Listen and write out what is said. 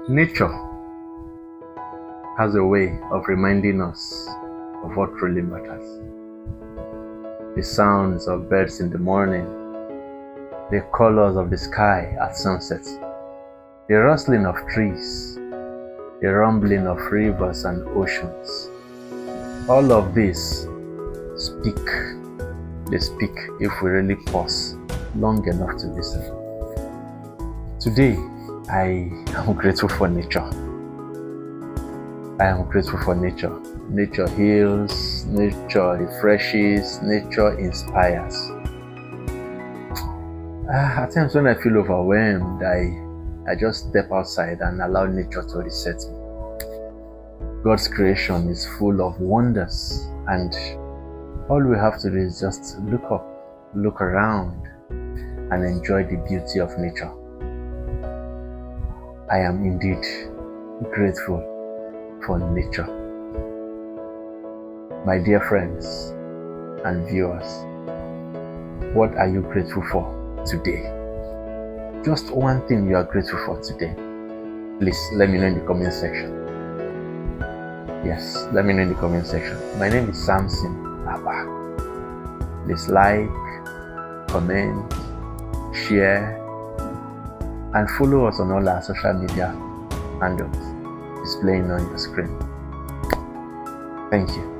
Nature has a way of reminding us of what truly matters. The sounds of birds in the morning, the colors of the sky at sunset, the rustling of trees, the rumbling of rivers and oceans. All of this speak. They speak if we really pause long enough to listen. Today, I am grateful for nature. I am grateful for nature. Nature heals, nature refreshes, nature inspires. At times when I feel overwhelmed, I just step outside and allow nature to reset me. God's creation is full of wonders, and all we have to do is just look up, look around, and enjoy the beauty of nature. I am indeed grateful for nature. My dear friends and viewers, what are you grateful for today? Just one thing you are grateful for today. Please let me know in the comment section. Yes, let me know in the comment section. My name is Samson Abba. Please like, comment, share, and follow us on all our social media handles displaying on your screen. Thank you.